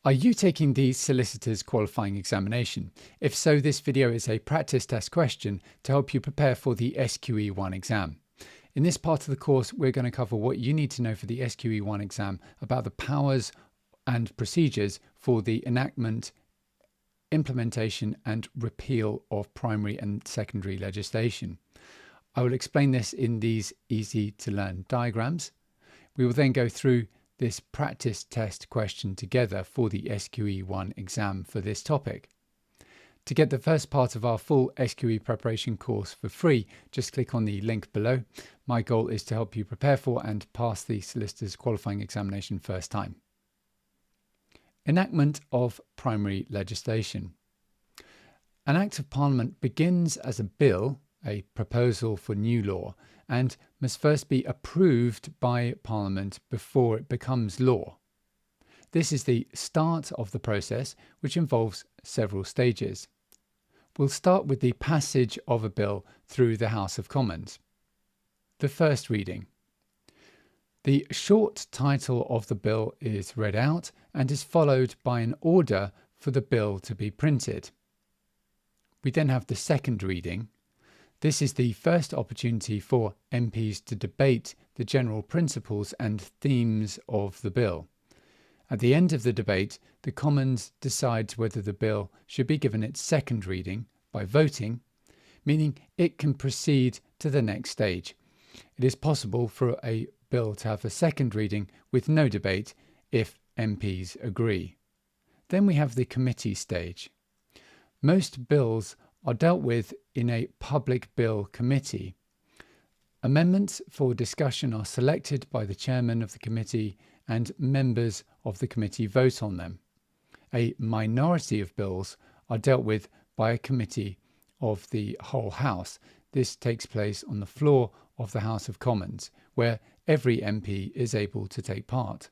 Are you taking the solicitor's qualifying examination? If so, this video is a practice test question to help you prepare for the SQE1 exam. In this part of the course, we're going to cover what you need to know for the SQE1 exam about the powers and procedures for the enactment, implementation and repeal of primary and secondary legislation. I will explain this in these easy to learn diagrams. We will then go through this practice test question together for the SQE1 exam for this topic. To get the first part of our full SQE preparation course for free, just click on the link below. My goal is to help you prepare for and pass the solicitor's qualifying examination first time. Enactment of primary legislation. An Act of Parliament begins as a bill, a proposal for new law, and must first be approved by Parliament before it becomes law. This is the start of the process, which involves several stages. We'll start with the passage of a bill through the House of Commons. The first reading. The short title of the bill is read out and is followed by an order for the bill to be printed. We then have the second reading. This is the first opportunity for MPs to debate the general principles and themes of the bill. At the end of the debate, the Commons decides whether the bill should be given its second reading by voting, meaning it can proceed to the next stage. It is possible for a bill to have a second reading with no debate if MPs agree. Then we have the committee stage. Most bills are dealt with in a public bill committee. Amendments for discussion are selected by the chairman of the committee and members of the committee vote on them. A minority of bills are dealt with by a committee of the whole House. This takes place on the floor of the House of Commons, where every MP is able to take part.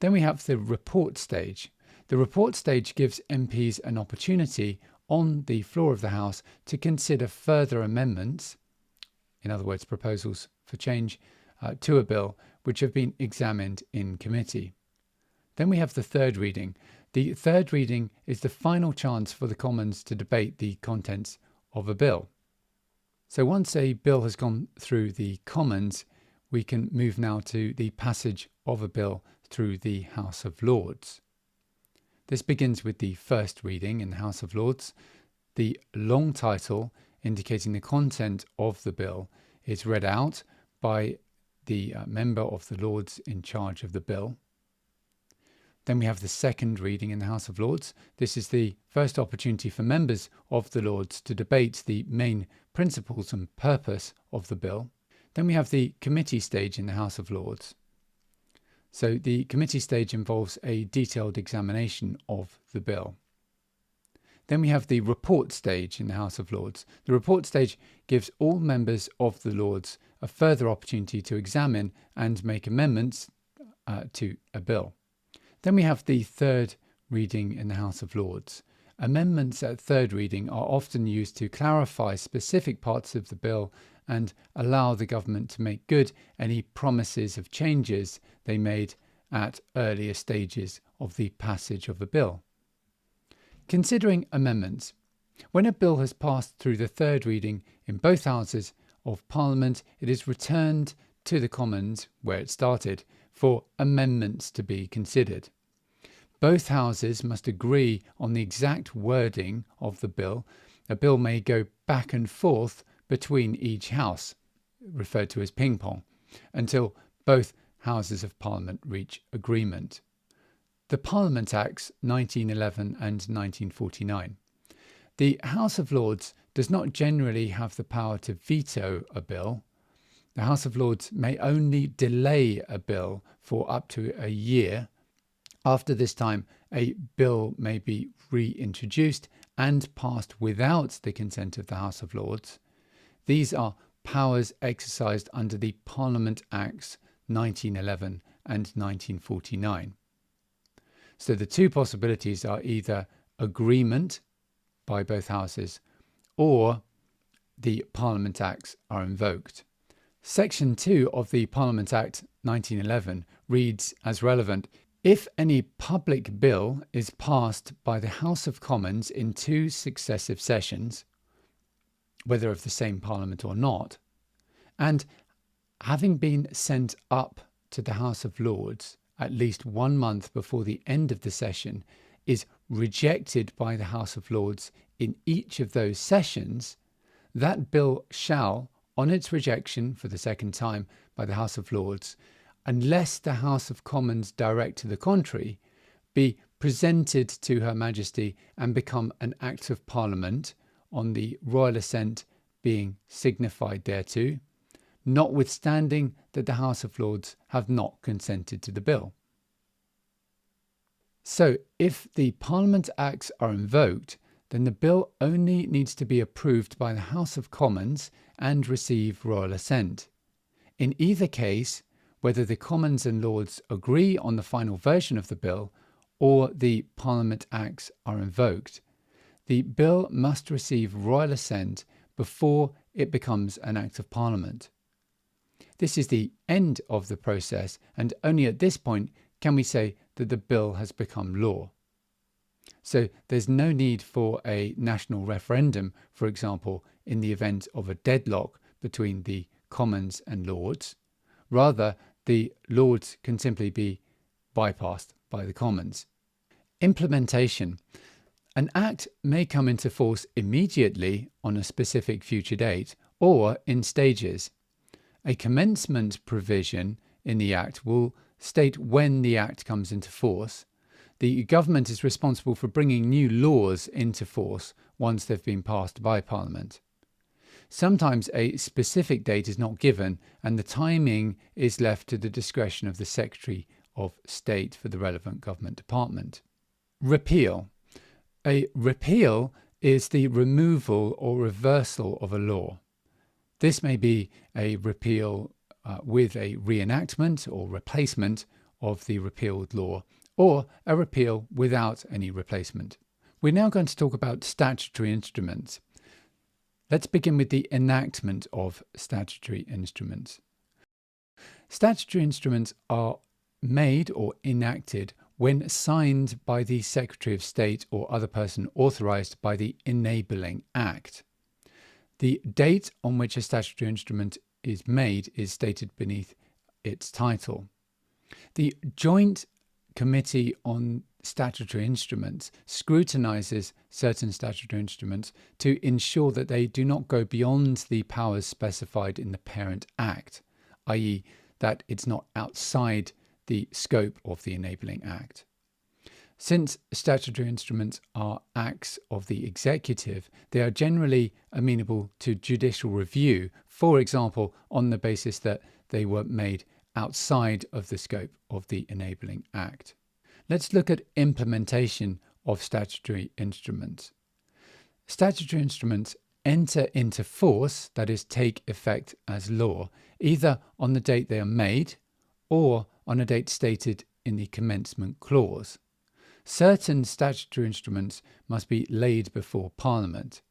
Then we have the report stage. The report stage gives MPs an opportunity on the floor of the House to consider further amendments, in other words, proposals for change to a bill which have been examined in committee. Then we have the third reading. The third reading is the final chance for the Commons to debate the contents of a bill. So once a bill has gone through the Commons, we can move now to the passage of a bill through the House of Lords. This begins with the first reading in the House of Lords. The long title indicating the content of the bill is read out by the member of the Lords in charge of the bill. Then we have the second reading in the House of Lords. This is the first opportunity for members of the Lords to debate the main principles and purpose of the bill. Then we have the committee stage in the House of Lords. So the committee stage involves a detailed examination of the bill. Then we have the report stage in the House of Lords. The report stage gives all members of the Lords a further opportunity to examine and make amendments to a bill. Then we have the third reading in the House of Lords. Amendments at third reading are often used to clarify specific parts of the bill and allow the government to make good any promises of changes they made at earlier stages of the passage of a bill. Considering amendments. When a bill has passed through the third reading in both houses of Parliament, it is returned to the Commons, where it started, for amendments to be considered. Both houses must agree on the exact wording of the bill. A bill may go back and forth between each house, referred to as ping pong, until both houses of Parliament reach agreement. The Parliament Acts 1911 and 1949. The House of Lords does not generally have the power to veto a bill. The House of Lords may only delay a bill for up to a year. After this time, a bill may be reintroduced and passed without the consent of the House of Lords. These are powers exercised under the Parliament Acts 1911 and 1949. So the two possibilities are either agreement by both houses or the Parliament Acts are invoked. Section 2 of the Parliament Act 1911 reads as relevant, If any public bill is passed by the House of Commons in 2 successive sessions, whether of the same Parliament or not, and having been sent up to the House of Lords at least 1 month before the end of the session, is rejected by the House of Lords in each of those sessions, that bill shall, on its rejection for the second time by the House of Lords, unless the House of Commons direct to the contrary, be presented to Her Majesty and become an Act of Parliament on the royal assent being signified thereto, notwithstanding that the House of Lords have not consented to the bill. So, if the Parliament Acts are invoked, then the bill only needs to be approved by the House of Commons and receive royal assent. In either case, whether the Commons and Lords agree on the final version of the bill or the Parliament Acts are invoked, the bill must receive royal assent before it becomes an Act of Parliament. This is the end of the process, and only at this point can we say that the bill has become law. So there's no need for a national referendum, for example, in the event of a deadlock between the Commons and Lords. Rather, the Lords can simply be bypassed by the Commons. Implementation. An Act may come into force immediately on a specific future date or in stages. A commencement provision in the Act will state when the Act comes into force. The government is responsible for bringing new laws into force once they've been passed by Parliament. Sometimes a specific date is not given, and the timing is left to the discretion of the Secretary of State for the relevant government department. Repeal. A repeal is the removal or reversal of a law. This may be a repeal with a reenactment or replacement of the repealed law, or a repeal without any replacement. We're now going to talk about statutory instruments. Let's begin with the enactment of statutory instruments. Statutory instruments are made or enacted when signed by the Secretary of State or other person authorised by the Enabling Act. The date on which a statutory instrument is made is stated beneath its title. The Joint Committee on Statutory Instruments scrutinises certain statutory instruments to ensure that they do not go beyond the powers specified in the Parent Act, i.e., that it's not outside the scope of the Enabling Act. Since statutory instruments are acts of the executive, they are generally amenable to judicial review, for example, on the basis that they were made outside of the scope of the Enabling Act. Let's look at implementation of statutory instruments. Statutory instruments enter into force, that is, take effect as law, either on the date they are made or on a date stated in the commencement clause. Certain statutory instruments must be laid before Parliament.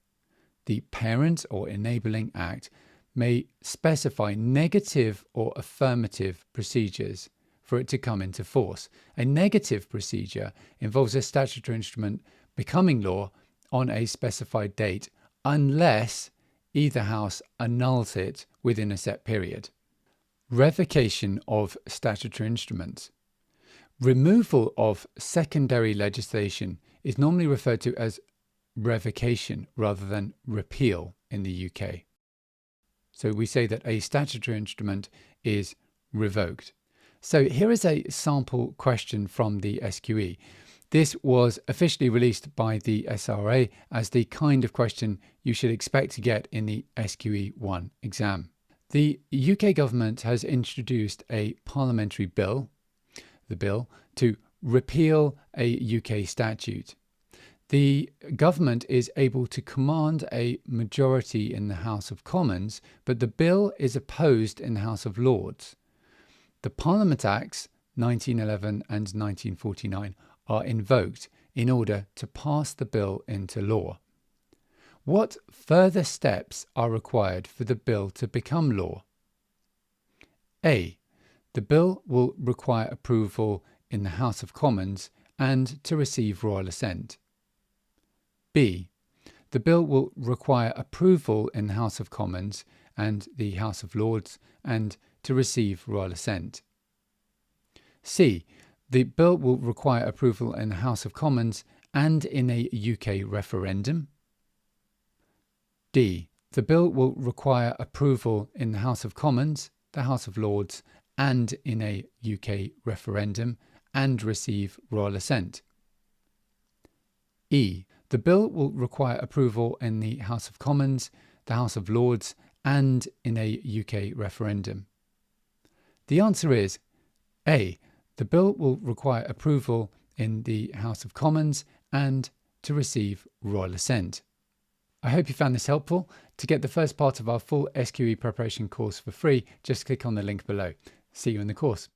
The Parent or Enabling Act may specify negative or affirmative procedures for it to come into force. A negative procedure involves a statutory instrument becoming law on a specified date unless either house annuls it within a set period. Revocation of statutory instruments. Removal of secondary legislation is normally referred to as revocation rather than repeal in the UK. So we say that a statutory instrument is revoked. So here is a sample question from the SQE. This was officially released by the SRA as the kind of question you should expect to get in the SQE1 exam. The UK government has introduced a parliamentary bill, the bill, to repeal a UK statute. The government is able to command a majority in the House of Commons, but the bill is opposed in the House of Lords. The Parliament Acts 1911 and 1949 are invoked in order to pass the bill into law. What further steps are required for the bill to become law? A. The bill will require approval in the House of Commons and to receive royal assent. B. The bill will require approval in the House of Commons and the House of Lords and to receive royal assent. C. The bill will require approval in the House of Commons and in a UK referendum. D. The bill will require approval in the House of Commons, the House of Lords, and in a UK referendum and receive royal assent. E. The bill will require approval in the House of Commons, the House of Lords, and in a UK referendum. The answer is A. The bill will require approval in the House of Commons and to receive royal assent. I hope you found this helpful. To get the first part of our full SQE preparation course for free, just click on the link below. See you in the course.